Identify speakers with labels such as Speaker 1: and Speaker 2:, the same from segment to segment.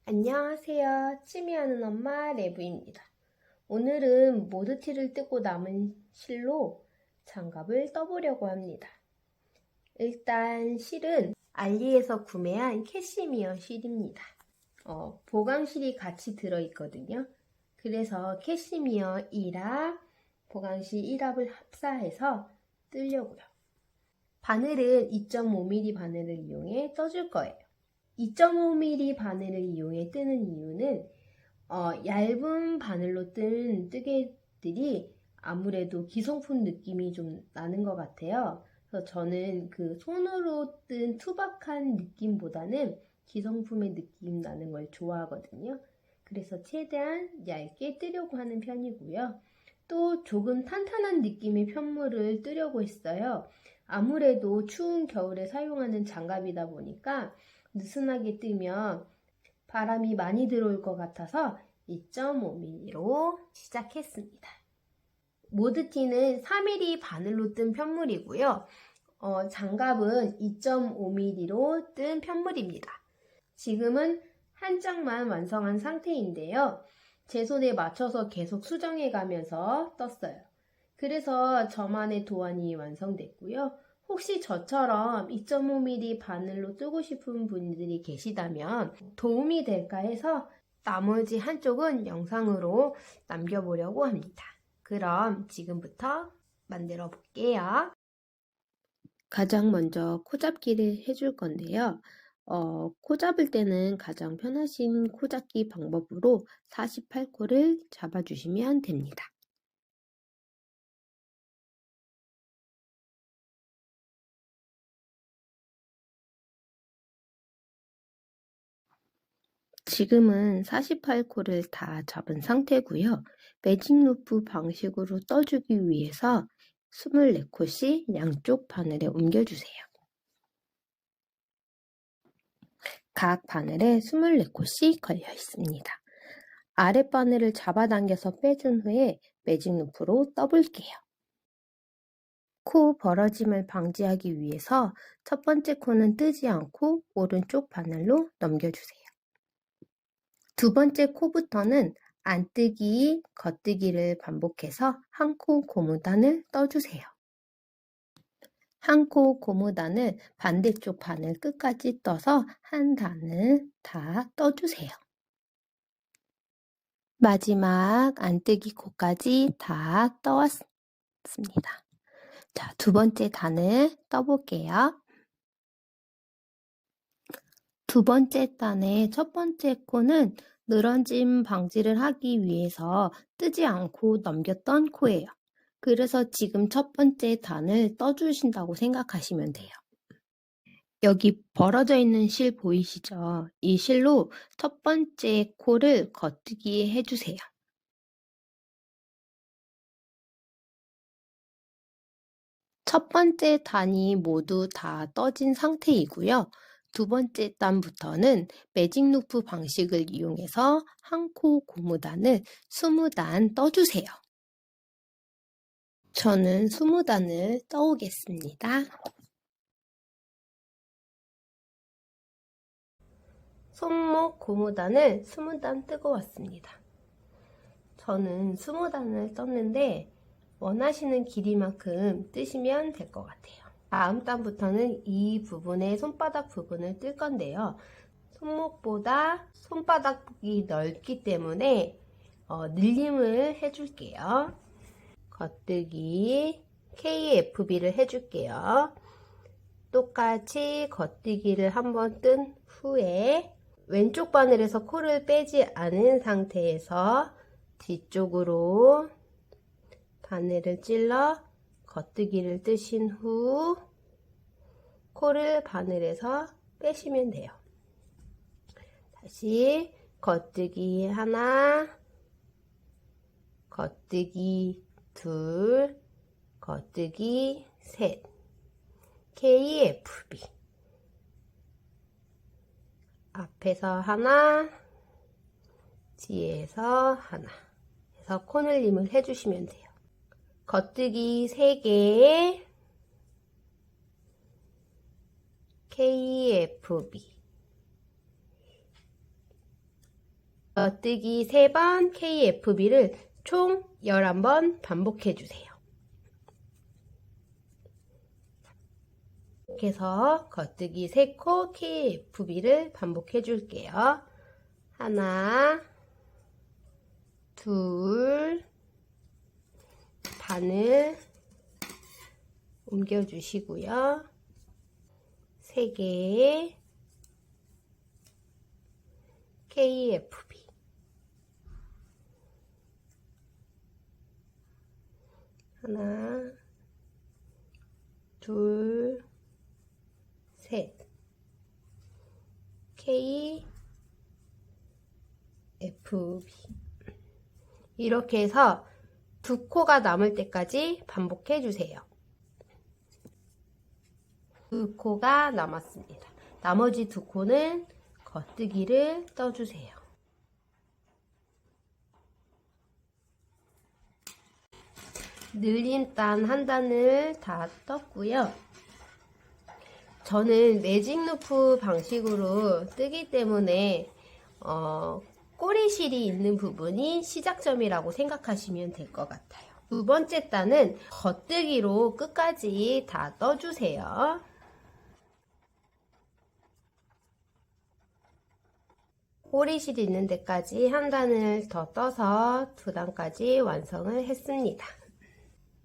Speaker 1: 안녕하세요. 취미하는 엄마 레브입니다. 오늘은 모드티를 뜯고 남은 실로 장갑을 떠보려고 합니다. 일단 실은 알리에서 구매한 캐시미어 실입니다. 보강실이 같이 들어있거든요. 그래서 캐시미어 1합, 보강실 1합을 합사해서 뜨려고요. 바늘은 2.5mm 바늘을 이용해 떠줄 거예요. 2.5mm 바늘을 이용해 뜨는 이유는 얇은 바늘로 뜬 뜨개들이 아무래도 기성품 느낌이 좀 나는 것 같아요. 그래서 저는 그 손으로 뜬 투박한 느낌보다는 기성품의 느낌 나는 걸 좋아하거든요. 그래서 최대한 얇게 뜨려고 하는 편이고요. 또 조금 탄탄한 느낌의 편물을 뜨려고 했어요. 아무래도 추운 겨울에 사용하는 장갑이다 보니까 느슨하게 뜨면 바람이 많이 들어올 것 같아서 2.5mm로 시작했습니다. 모드티는 4mm 바늘로 뜬 편물이고요. 장갑은 2.5mm로 뜬 편물입니다. 지금은 한 짝만 완성한 상태인데요. 제 손에 맞춰서 계속 수정해 가면서 떴어요. 그래서 저만의 도안이 완성됐고요. 혹시 저처럼 2.5mm 바늘로 뜨고 싶은 분들이 계시다면 도움이 될까 해서 나머지 한쪽은 영상으로 남겨보려고 합니다. 그럼 지금부터 만들어 볼게요. 가장 먼저 코잡기를 해줄 건데요. 코 잡을 때는 가장 편하신 코잡기 방법으로 48코를 잡아주시면 됩니다. 지금은 48코를 다 잡은 상태고요. 매직 루프 방식으로 떠주기 위해서 24코씩 양쪽 바늘에 옮겨주세요. 각 바늘에 24코씩 걸려 있습니다. 아랫바늘을 잡아당겨서 빼준 후에 매직 루프로 떠볼게요. 코 벌어짐을 방지하기 위해서 첫 번째 코는 뜨지 않고 오른쪽 바늘로 넘겨주세요. 두 번째 코부터는 안뜨기, 겉뜨기를 반복해서 한 코 고무단을 떠주세요. 한 코 고무단을 반대쪽 바늘 끝까지 떠서 한 단을 다 떠주세요. 마지막 안뜨기 코까지 다 떠왔습니다. 자, 두 번째 단을 떠볼게요. 두 번째 단의 첫 번째 코는 늘어짐 방지를 하기 위해서 뜨지 않고 넘겼던 코예요. 그래서 지금 첫 번째 단을 떠주신다고 생각하시면 돼요. 여기 벌어져 있는 실 보이시죠? 이 실로 첫 번째 코를 겉뜨기 해주세요. 첫 번째 단이 모두 다 떠진 상태이고요. 두 번째 단부터는 매직 루프 방식을 이용해서 한 코 고무단을 20단 떠주세요. 저는 20단을 떠오겠습니다. 손목 고무단을 20단 뜨고 왔습니다. 저는 20단을 떴는데 원하시는 길이만큼 뜨시면 될 것 같아요. 다음 단부터는 이 부분의 손바닥 부분을 뜰 건데요. 손목보다 손바닥이 넓기 때문에 늘림을 해줄게요. 겉뜨기 KFB를 해줄게요. 똑같이 겉뜨기를 한번 뜬 후에 왼쪽 바늘에서 코를 빼지 않은 상태에서 뒤쪽으로 바늘을 찔러 겉뜨기를 뜨신 후 코를 바늘에서 빼시면 돼요. 다시 겉뜨기 하나, 겉뜨기 둘, 겉뜨기 셋, KFB. 앞에서 하나, 뒤에서 하나 해서 코늘림을 해주시면 돼요. 겉뜨기 3개, KFB. 겉뜨기 3번 KFB를 총 11번 반복해 주세요. 이렇게 해서 겉뜨기 3코 KFB를 반복해 줄게요. 하나, 둘, 바늘 옮겨 주시고요. 3개 KFB. 하나, 둘, 셋, KFB. 이렇게 해서 2코가 남을 때까지 반복해 주세요. 2코가 남았습니다. 나머지 2코는 겉뜨기를 떠주세요. 늘림단 한 단을 다 떴고요. 저는 매직 루프 방식으로 뜨기 때문에 꼬리실이 있는 부분이 시작점이라고 생각하시면 될 것 같아요. 두 번째 단은 겉뜨기로 끝까지 다 떠주세요. 꼬리실이 있는 데까지 한 단을 더 떠서 2단까지 완성을 했습니다.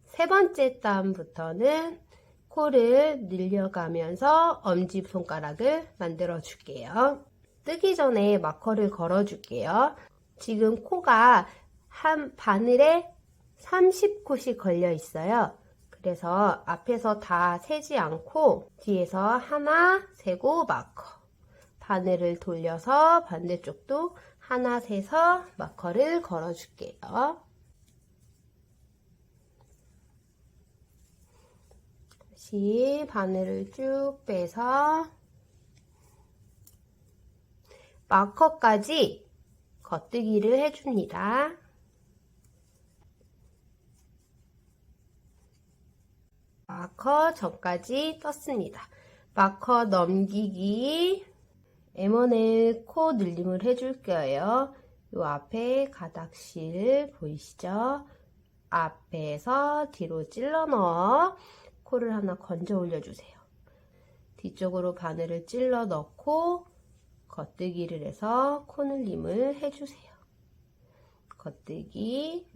Speaker 1: 세 번째 단부터는 코를 늘려가면서 엄지손가락을 만들어 줄게요. 뜨기 전에 마커를 걸어 줄게요. 지금 코가 한 바늘에 30코씩 걸려 있어요. 그래서 앞에서 다 세지 않고 뒤에서 하나 세고 마커, 바늘을 돌려서 반대쪽도 하나 세서 마커를 걸어 줄게요. 다시 바늘을 쭉 빼서 마커까지 겉뜨기를 해줍니다. 마커 전까지 떴습니다. 마커 넘기기, M1의 코 늘림을 해줄 거예요. 요 앞에 가닥실 보이시죠? 앞에서 뒤로 찔러 넣어 코를 하나 건져 올려주세요. 뒤쪽으로 바늘을 찔러 넣고 겉뜨기를 해서 코늘림을 해주세요. 겉뜨기,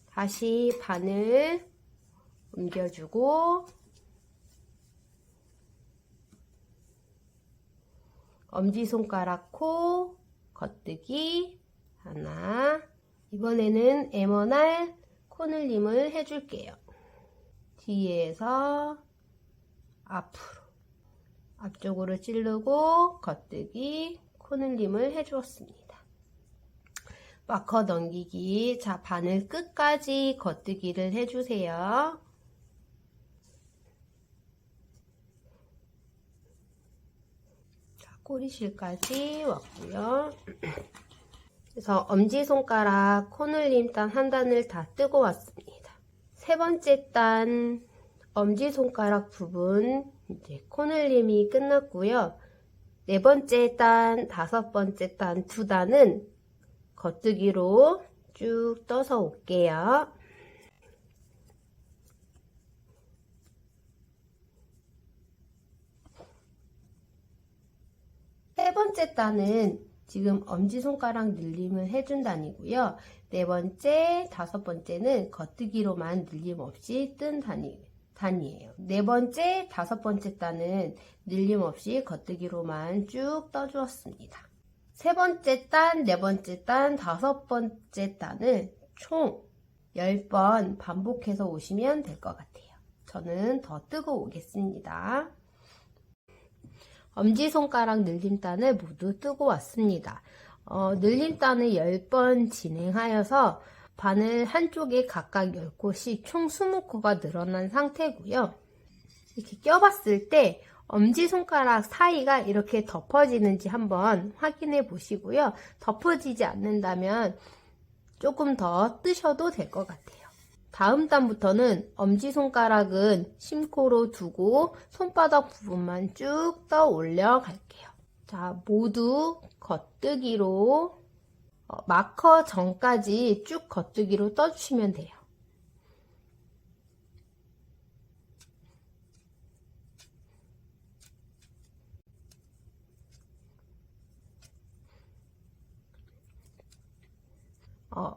Speaker 1: 다시 바늘 옮겨주고 엄지손가락 코 겉뜨기 하나. 이번에는 M1R 코늘림을 해줄게요. 뒤에서 앞으로 앞쪽으로 찌르고 겉뜨기 코늘림을 해주었습니다. 마커 넘기기. 자, 바늘 끝까지 겉뜨기를 해주세요. 자, 꼬리실까지 왔고요. 그래서 엄지손가락 코늘림 단 한 단을 다 뜨고 왔습니다. 세 번째 단 엄지손가락 부분 이제 코늘림이 끝났고요. 네 번째 단, 다섯 번째 단 두 단은 겉뜨기로 쭉 떠서 올게요. 세 번째 단은 지금 엄지손가락 늘림을 해준 단이고요. 네 번째, 다섯 번째는 겉뜨기로만 늘림 없이 뜬 단이에요. 네 번째, 다섯 번째 단은 늘림 없이 겉뜨기로만 쭉 떠주었습니다. 세 번째 단, 네 번째 단, 다섯 번째 단을 총 10번 반복해서 오시면 될 것 같아요. 저는 더 뜨고 오겠습니다. 엄지손가락 늘림단을 모두 뜨고 왔습니다. 늘림단을 10번 진행하여서 바늘 한쪽에 각각 10코씩 총 20코가 늘어난 상태고요. 이렇게 껴봤을 때 엄지손가락 사이가 이렇게 덮어지는지 한번 확인해 보시고요. 덮어지지 않는다면 조금 더 뜨셔도 될 것 같아요. 다음 단부터는 엄지손가락은 심코로 두고 손바닥 부분만 쭉 떠 올려 갈게요. 자, 모두 겉뜨기로 마커 전까지 쭉 겉뜨기로 떠주시면 돼요.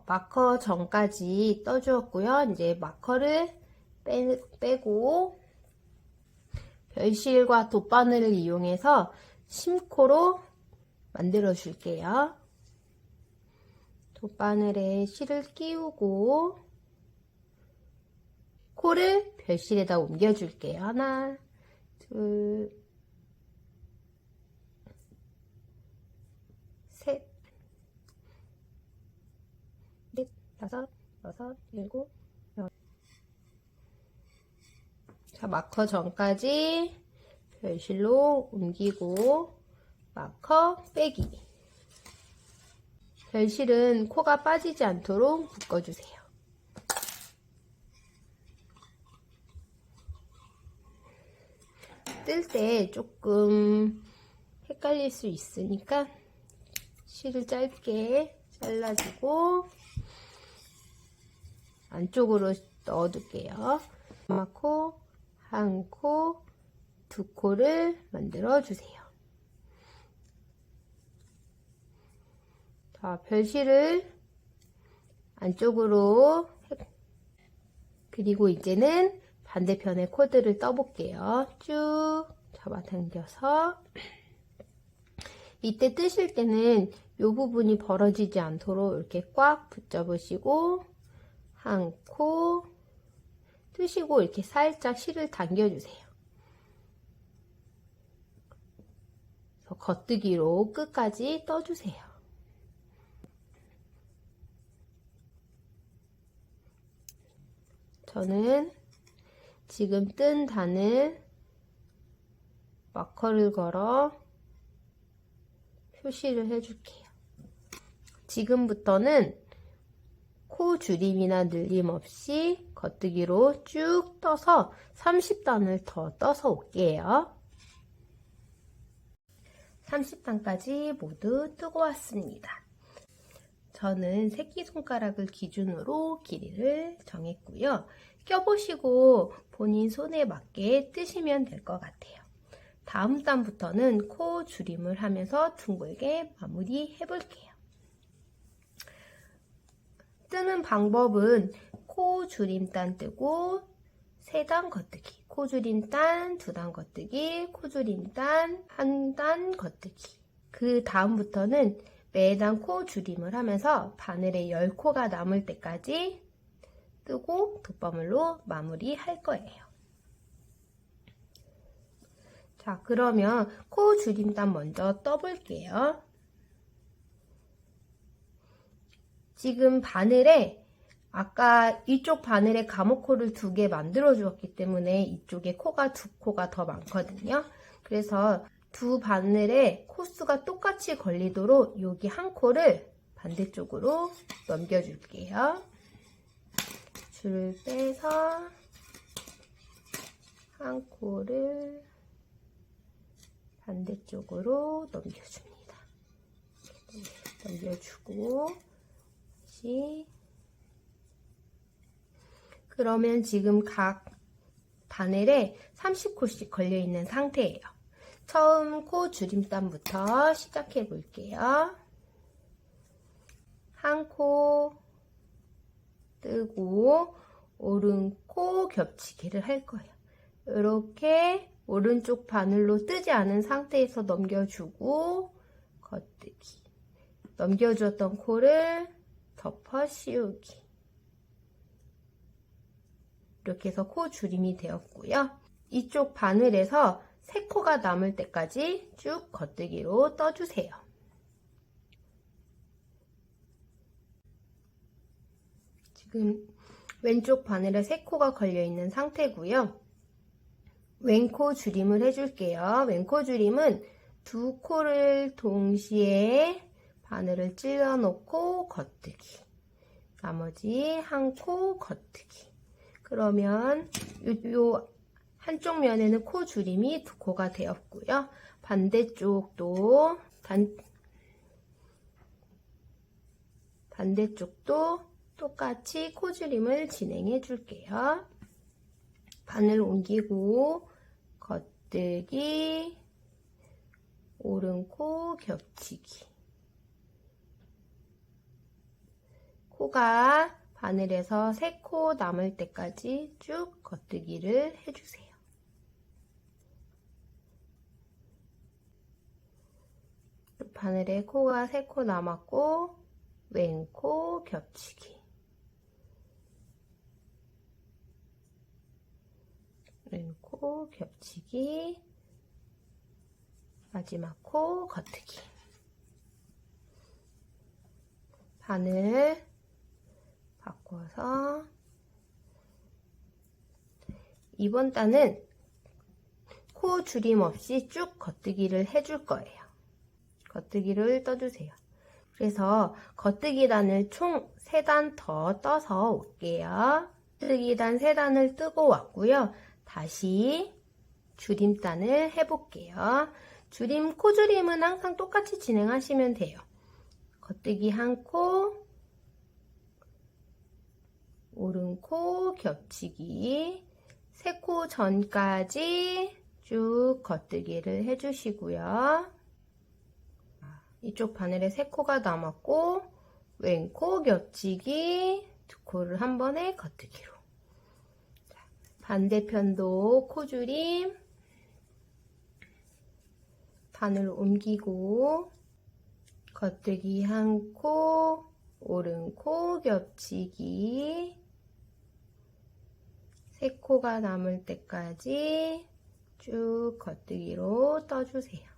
Speaker 1: 마커 전까지 떠주었고요. 이제 마커를 빼고 별실과 돗바늘을 이용해서 심코로 만들어 줄게요. 돗바늘에 실을 끼우고 코를 별실에다 옮겨 줄게요. 하나, 둘, 셋, 넷, 다섯, 여섯, 일곱, 여덟. 자, 마커 전까지 별실로 옮기고 마커 빼기. 별실은 코가 빠지지 않도록 묶어주세요. 뜰 때 조금 헷갈릴 수 있으니까 실을 짧게 잘라주고 안쪽으로 넣어둘게요. 엄마 코, 한 코, 두 코를 만들어 주세요. 자, 별실을 안쪽으로 그리고 이제는 반대편의 코드를 떠볼게요. 쭉 잡아당겨서 이때 뜨실 때는 이 부분이 벌어지지 않도록 이렇게 꽉 붙잡으시고 한 코 뜨시고 이렇게 살짝 실을 당겨주세요. 그래서 겉뜨기로 끝까지 떠주세요. 저는 지금 뜬 단을 마커를 걸어 표시를 해줄게요. 지금부터는 코 줄임이나 늘림 없이 겉뜨기로 쭉 떠서 30단을 더 떠서 올게요. 30단까지 모두 뜨고 왔습니다. 저는 새끼손가락을 기준으로 길이를 정했고요. 껴보시고 본인 손에 맞게 뜨시면 될 것 같아요. 다음 단부터는 코 줄임을 하면서 둥글게 마무리 해볼게요. 뜨는 방법은 코 줄임단 뜨고 3단 겉뜨기, 코 줄임단 2단 겉뜨기, 코 줄임단 1단 겉뜨기. 그 다음부터는 매단 코 줄임을 하면서 바늘에 10코가 남을 때까지 뜨고 돗바늘로 마무리할 거예요. 자, 그러면 코 줄임단 먼저 떠볼게요. 지금 바늘에 아까 이쪽 바늘에 감옥코를 2개 만들어 주었기 때문에 이쪽에 코가 2코가 더 많거든요. 그래서 두 바늘에 코수가 똑같이 걸리도록 여기 한 코를 반대쪽으로 넘겨줄게요. 줄을 빼서 한 코를 반대쪽으로 넘겨줍니다. 넘겨주고 다시. 그러면 지금 각 바늘에 30코씩 걸려있는 상태예요. 처음 코 줄임단부터 시작해 볼게요. 한 코 뜨고 오른 코 겹치기를 할 거예요. 이렇게 오른쪽 바늘로 뜨지 않은 상태에서 넘겨주고 겉뜨기. 넘겨주었던 코를 덮어 씌우기. 이렇게 해서 코 줄임이 되었고요. 이쪽 바늘에서 3코가 남을 때까지 쭉 겉뜨기로 떠주세요. 지금 왼쪽 바늘에 3코가 걸려있는 상태고요. 왼코 줄임을 해줄게요. 왼코 줄임은 2코를 동시에 바늘을 찔러 놓고 겉뜨기. 나머지 1코 겉뜨기. 그러면 요 한쪽 면에는 코 줄임이 2코가 되었고요. 반대쪽도 똑같이 코 줄임을 진행해 줄게요. 바늘 옮기고 겉뜨기, 오른코 겹치기. 코가 바늘에서 3코 남을 때까지 쭉 겉뜨기를 해주세요. 바늘에 코가 3코 남았고 왼코 겹치기, 왼코 겹치기, 마지막 코 겉뜨기. 바늘 바꿔서 이번 단은 코 줄임 없이 쭉 겉뜨기를 해줄 거예요. 겉뜨기를 떠주세요. 그래서 겉뜨기 단을 총 3단 더 떠서 올게요. 겉뜨기 단 3단을 뜨고 왔고요. 다시 줄임단을 해볼게요. 코 줄임은 항상 똑같이 진행하시면 돼요. 겉뜨기 1코, 오른코 겹치기, 3코 전까지 쭉 겉뜨기를 해주시고요. 이쪽 바늘에 3코가 남았고 왼코 겹치기, 2코를 한 번에 겉뜨기로. 반대편도 코줄임, 바늘 옮기고 겉뜨기 1코, 오른코 겹치기, 3코가 남을 때까지 쭉 겉뜨기로 떠주세요.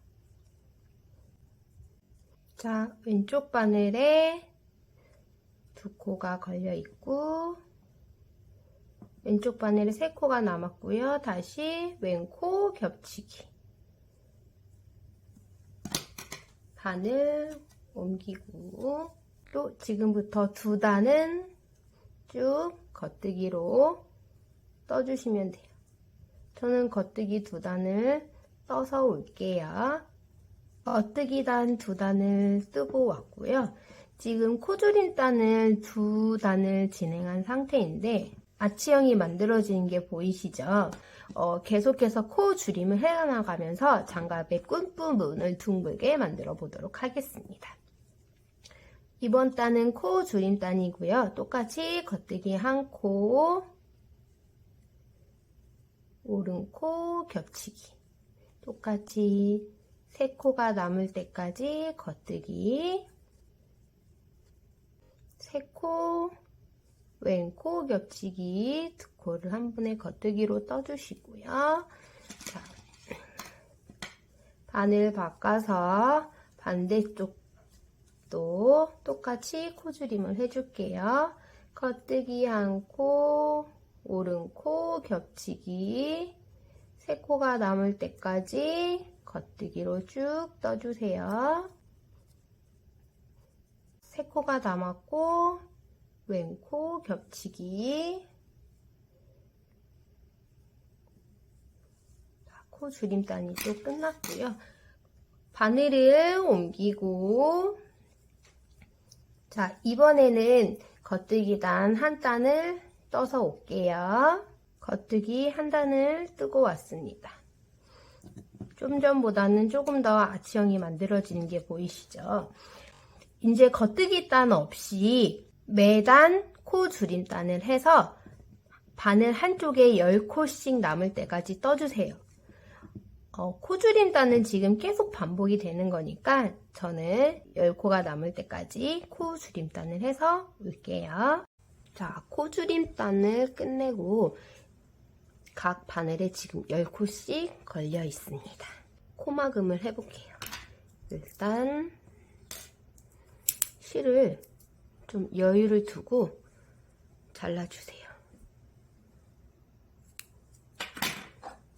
Speaker 1: 자, 왼쪽 바늘에 2코가 걸려 있고 왼쪽 바늘에 3코가 남았고요. 다시 왼코 겹치기, 바늘 옮기고 또 지금부터 2단은 쭉 겉뜨기로 떠주시면 돼요. 저는 겉뜨기 2단을 떠서 올게요. 겉뜨기 단 2단을 뜨고 왔고요. 지금 코줄임 단을 2단을 진행한 상태인데 아치형이 만들어지는 게 보이시죠? 계속해서 코 줄임을 해나가면서 장갑의 끝부분을 둥글게 만들어 보도록 하겠습니다. 이번 단은 코 줄임 단이고요. 똑같이 겉뜨기 1코, 오른코 겹치기, 똑같이 3코가 남을 때까지 겉뜨기, 3코, 왼코 겹치기, 2코를 한 번에 겉뜨기로 떠주시고요. 자, 바늘 바꿔서 반대쪽도 똑같이 코줄임을 해줄게요. 겉뜨기 1코, 오른코 겹치기, 3코가 남을 때까지 겉뜨기로 쭉 떠주세요. 3코가 남았고 왼코 겹치기, 코 줄임단이 또 끝났고요. 바늘을 옮기고 자, 이번에는 겉뜨기 단 1단을 떠서 올게요. 겉뜨기 1단을 뜨고 왔습니다. 좀 전보다는 조금 더 아치형이 만들어지는 게 보이시죠? 이제 겉뜨기 단 없이 매단 코 줄임단을 해서 바늘 한쪽에 10코씩 남을 때까지 떠주세요. 코 줄임단은 지금 계속 반복이 되는 거니까 저는 10코가 남을 때까지 코 줄임단을 해서 올게요. 자, 코 줄임단을 끝내고 각 바늘에 지금 10코씩 걸려 있습니다. 코막음을 해볼게요. 일단 실을 좀 여유를 두고 잘라주세요.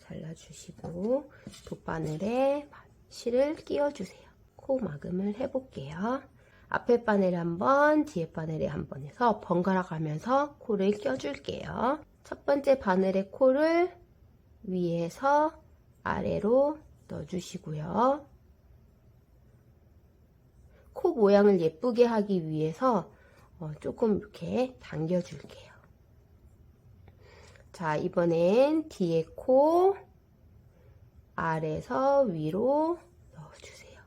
Speaker 1: 잘라주시고 돗바늘에 실을 끼워주세요. 코막음을 해볼게요. 앞에 바늘에 한번, 뒤에 바늘에 한번 해서 번갈아 가면서 코를 껴줄게요. 첫 번째 바늘에 코를 위에서 아래로 넣어주시고요. 코 모양을 예쁘게 하기 위해서 조금 이렇게 당겨줄게요. 자, 이번엔 뒤에 코 아래에서 위로 넣어주세요.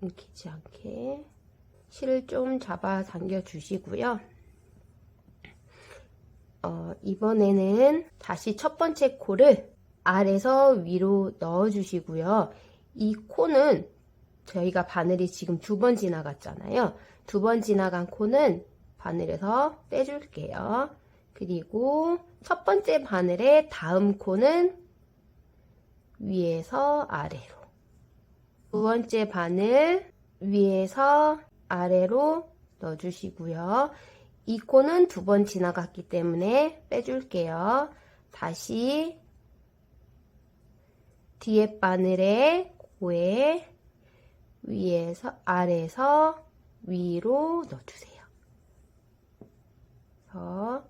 Speaker 1: 엉키지 않게 실을 좀 잡아 당겨 주시고요. 이번에는 다시 첫 번째 코를 아래에서 위로 넣어 주시고요. 이 코는 저희가 바늘이 지금 2번 지나갔잖아요. 2번 지나간 코는 바늘에서 빼줄게요. 그리고 첫 번째 바늘의 다음 코는 위에서 아래로, 두 번째 바늘 위에서 아래로 넣어주시고요. 이 코는 2번 지나갔기 때문에 빼줄게요. 다시 뒤에 바늘에 코에 위에서 아래에서 위로 넣어주세요. 그래서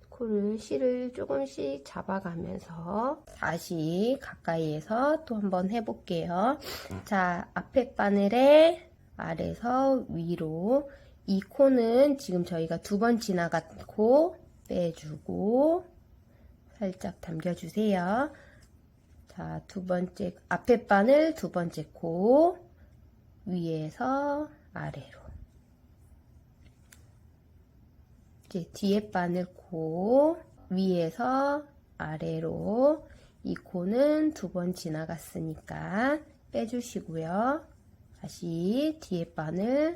Speaker 1: 코를 실을 조금씩 잡아가면서 다시 가까이에서 또 한번 해볼게요. 자, 앞에 바늘에 아래에서 위로, 이 코는 지금 저희가 2번 지나갔고 빼주고 살짝 당겨주세요. 자, 앞에 바늘 2번째 코 위에서 아래로, 이제 뒤에 바늘 코 위에서 아래로, 이 코는 2번 지나갔으니까 빼주시고요. 다시 뒤에 바늘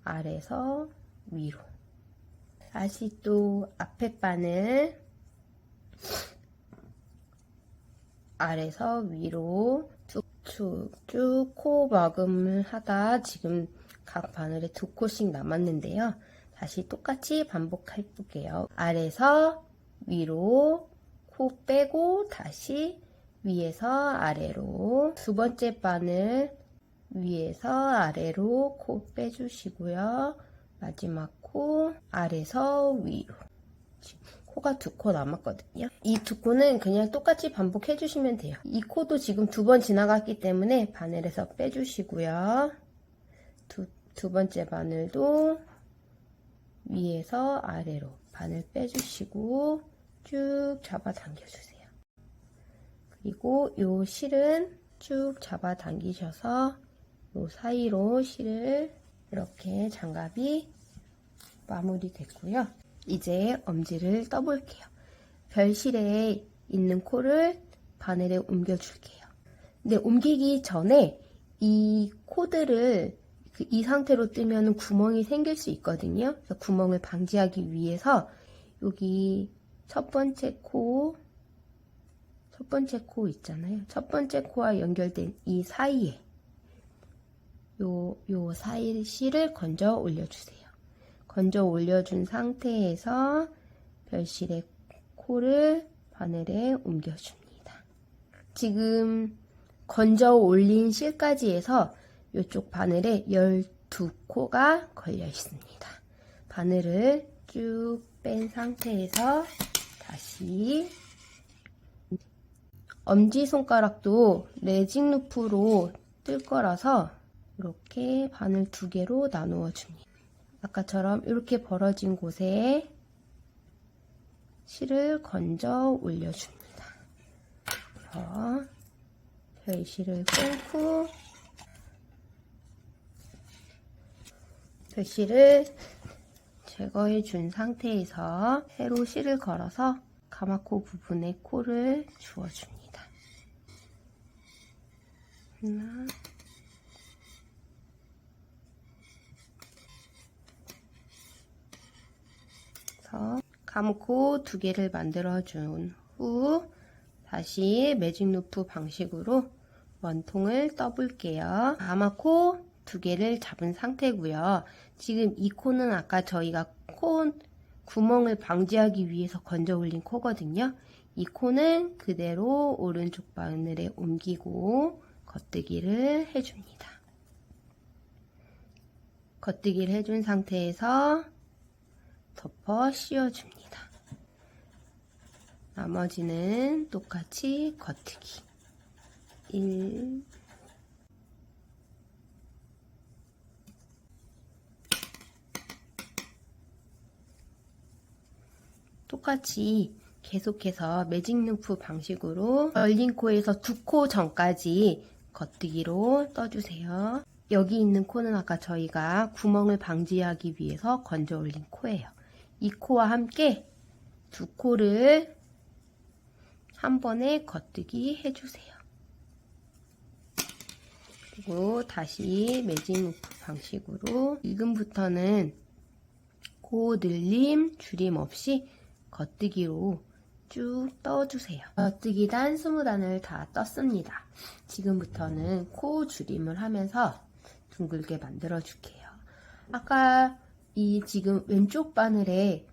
Speaker 1: 아래에서 위로, 다시 또 앞에 바늘 아래에서 위로 쭉쭉쭉 코 막음을 하다 지금 각 바늘에 2코씩 남았는데요. 다시 똑같이 반복해 볼게요. 아래에서 위로 코 빼고 다시 위에서 아래로, 2번째 바늘 위에서 아래로 코 빼주시고요. 마지막 코 아래에서 위로. 지금 코가 2코 남았거든요. 이 2코는 그냥 똑같이 반복해 주시면 돼요. 이 코도 지금 2번 지나갔기 때문에 바늘에서 빼주시고요. 두 번째 바늘도 위에서 아래로 바늘 빼주시고 쭉 잡아 당겨주세요. 그리고 요 실은 쭉 잡아 당기셔서 요 사이로 실을 이렇게 장갑이 마무리됐고요. 이제 엄지를 떠볼게요. 별실에 있는 코를 바늘에 옮겨줄게요. 근데 옮기기 전에 이 코들을 이 상태로 뜨면 구멍이 생길 수 있거든요. 그래서 구멍을 방지하기 위해서 여기 첫 번째 코 있잖아요. 첫 번째 코와 연결된 이 사이에 요 사이 실을 건져 올려주세요. 건져 올려준 상태에서 별실의 코를 바늘에 옮겨줍니다. 지금 건져 올린 실까지 해서 이쪽 바늘에 12코가 걸려 있습니다. 바늘을 쭉 뺀 상태에서 다시 엄지손가락도 레진 루프로 뜰 거라서 이렇게 바늘 2개로 나누어 줍니다. 아까처럼 이렇게 벌어진 곳에 실을 건져 올려줍니다. 그래서 별실을 끊고 별실을 제거해 준 상태에서 세로 실을 걸어서 가마코 부분에 코를 주어줍니다. 하나, 해서 감고 두 개를 만들어 준 후 다시 매직 루프 방식으로 원통을 떠볼게요. 아마 코 두 개를 잡은 상태고요. 지금 이 코는 아까 저희가 코 구멍을 방지하기 위해서 건져 올린 코거든요. 이 코는 그대로 오른쪽 바늘에 옮기고 겉뜨기를 해줍니다. 겉뜨기를 해준 상태에서 덮어 씌워줍니다. 나머지는 똑같이 겉뜨기 1 똑같이 계속해서 매직 루프 방식으로 열린 코에서 두 코 전까지 겉뜨기로 떠주세요. 여기 있는 코는 아까 저희가 구멍을 방지하기 위해서 건져 올린 코예요. 이 코와 함께 두 코를 한 번에 겉뜨기 해주세요. 그리고 다시 매직 루프 방식으로 지금부터는 코 늘림, 줄임 없이 겉뜨기로 쭉 떠주세요. 겉뜨기 단 20단을 다 떴습니다. 지금부터는 코 줄임을 하면서 둥글게 만들어 줄게요. 아까 이 지금 왼쪽 바늘에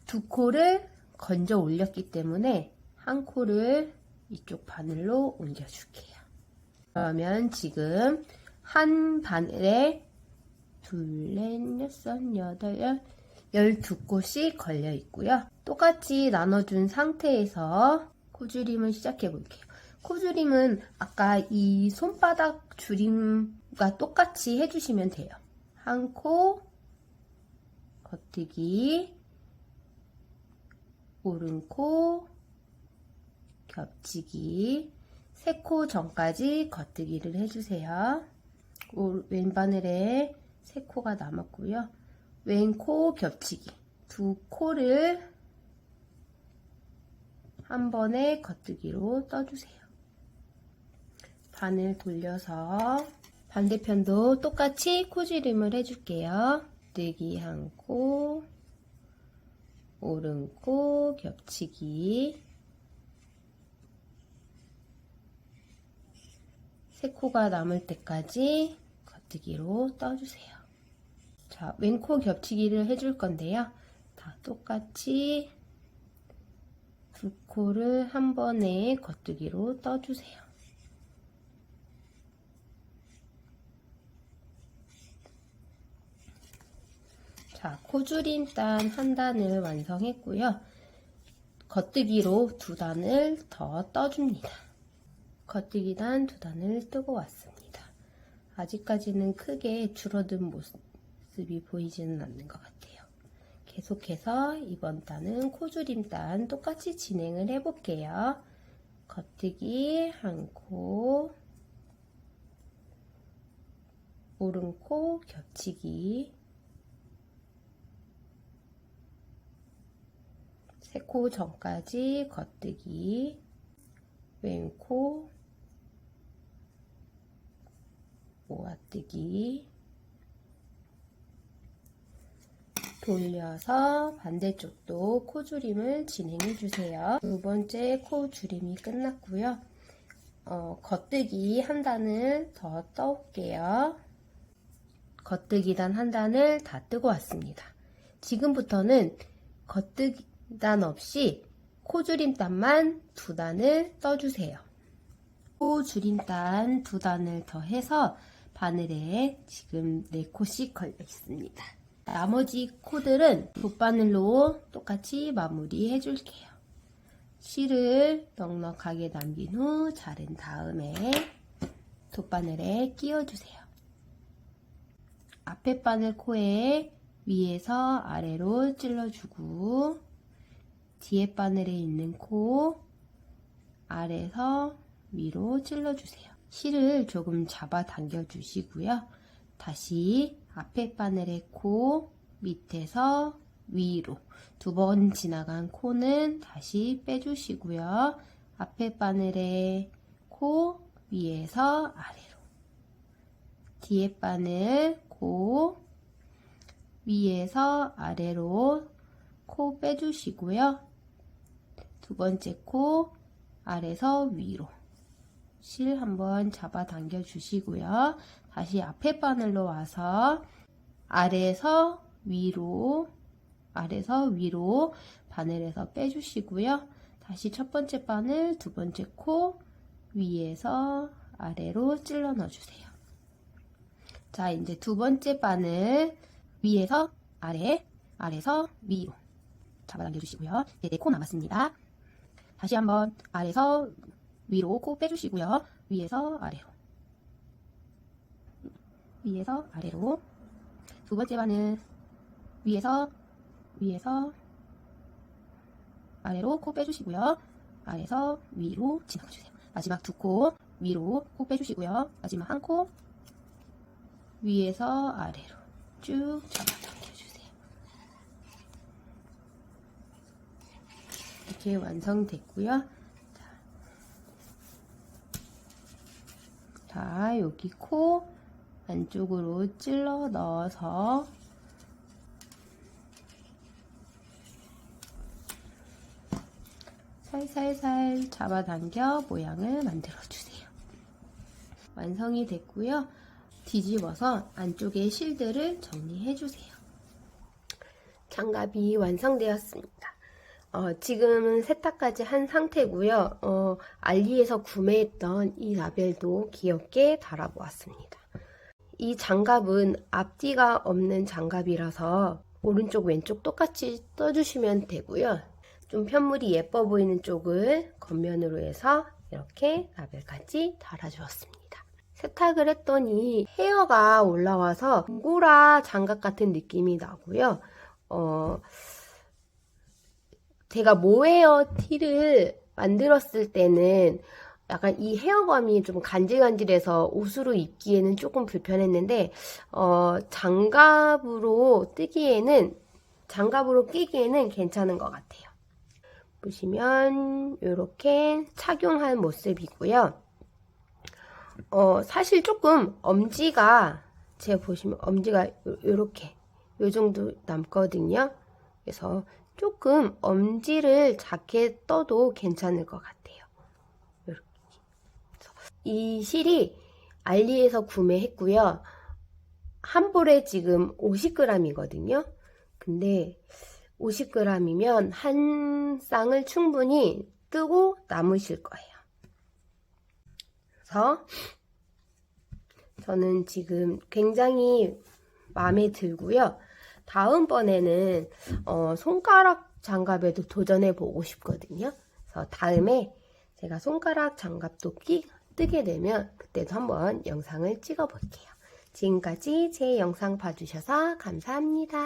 Speaker 1: 두 코를 건져 올렸기 때문에 한 코를 이쪽 바늘로 옮겨 줄게요. 그러면 지금 한 바늘에 둘, 넷, 여섯, 여덟, 12코씩 걸려 있고요. 똑같이 나눠준 상태에서 코줄임을 시작해 볼게요. 코줄임은 아까 이 손바닥 줄임과 똑같이 해주시면 돼요. 한 코, 겉뜨기, 오른코, 겹치기, 세 코 전까지 겉뜨기를 해주세요. 왼바늘에 세 코가 남았고요. 왼코 겹치기, 두 코를 한 번에 겉뜨기로 떠주세요. 바늘 돌려서 반대편도 똑같이 코줄임을 해줄게요. 겉뜨기 한 코, 오른코 겹치기, 세 코가 남을 때까지 겉뜨기로 떠주세요. 자, 왼코 겹치기를 해줄 건데요. 다 똑같이 두 코를 한 번에 겉뜨기로 떠주세요. 자, 코줄임 단 한 단을 완성했고요. 겉뜨기로 두 단을 더 떠줍니다. 겉뜨기 단 두 단을 뜨고 왔습니다. 아직까지는 크게 줄어든 모습이 보이지는 않는 것 같아요. 계속해서 이번 단은 코줄임 단 똑같이 진행을 해볼게요. 겉뜨기 한 코, 오른코 겹치기, 세 코 전까지 겉뜨기, 왼코 모아뜨기, 돌려서 반대쪽도 코줄임을 진행해 주세요. 두 번째 코줄임이 끝났고요. 겉뜨기 한 단을 더 떠올게요. 겉뜨기 단 한 단을 다 뜨고 왔습니다. 지금부터는 겉뜨기 단 없이 코줄임 단만 두 단을 떠주세요. 코줄임 단 두 단을 더 해서 바늘에 지금 4코씩 걸려 있습니다. 나머지 코들은 돗바늘로 똑같이 마무리 해줄게요. 실을 넉넉하게 남긴 후 자른 다음에 돗바늘에 끼워주세요. 앞에 바늘 코에 위에서 아래로 찔러주고 뒤에 바늘에 있는 코 아래에서 위로 찔러주세요. 실을 조금 잡아 당겨 주시고요. 다시 앞에 바늘의 코 밑에서 위로 두 번 지나간 코는 다시 빼주시고요. 앞에 바늘의 코 위에서 아래로, 뒤에 바늘 코 위에서 아래로 코 빼주시고요. 두 번째 코 아래서 위로 실 한번 잡아당겨 주시고요. 다시 앞에 바늘로 와서 아래에서 위로 바늘에서 빼주시고요. 다시 첫 번째 바늘, 두 번째 코 위에서 아래로 찔러 넣어주세요. 자, 이제 두 번째 바늘 위에서 아래, 아래서 위로 잡아당겨 주시고요. 이제 네 코 남았습니다. 다시 한번 아래서 위로 코 빼주시고요. 위에서 아래로 두 번째 바늘 위에서 아래로 코 빼주시고요. 아래서 위로 지나가주세요. 마지막 두 코 위로 코 빼주시고요. 마지막 한 코 위에서 아래로 쭉 잡아당겨주세요. 이렇게 완성됐고요. 자, 여기 코 안쪽으로 찔러 넣어서 살살살 잡아당겨 모양을 만들어주세요. 완성이 됐고요. 뒤집어서 안쪽에 실들을 정리해주세요. 장갑이 완성되었습니다. 지금은 세탁까지 한 상태고요. 알리에서 구매했던 이 라벨도 귀엽게 달아보았습니다. 이 장갑은 앞뒤가 없는 장갑이라서 오른쪽 왼쪽 똑같이 떠주시면 되고요. 좀 편물이 예뻐 보이는 쪽을 겉면으로 해서 이렇게 라벨까지 달아주었습니다. 세탁을 했더니 헤어가 올라와서 앙고라 장갑 같은 느낌이 나고요. 제가 모헤어 티를 만들었을 때는 약간 이 헤어감이 좀 간질간질해서 옷으로 입기에는 조금 불편했는데 장갑으로 끼기에는 괜찮은 것 같아요. 보시면 이렇게 착용한 모습이고요. 사실 조금 엄지가 제가 보시면 엄지가 이렇게 요 정도 남거든요. 그래서 조금 엄지를 작게 떠도 괜찮을 것 같아요. 이렇게. 이 실이 알리에서 구매했고요. 한 볼에 지금 50g이거든요. 근데 50g이면 한 쌍을 충분히 뜨고 남으실 거예요. 그래서 저는 지금 굉장히 마음에 들고요. 다음번에는 손가락 장갑에도 도전해 보고 싶거든요. 그래서 다음에 제가 손가락 장갑도 뜨게 되면 그때도 한번 영상을 찍어 볼게요. 지금까지 제 영상 봐주셔서 감사합니다.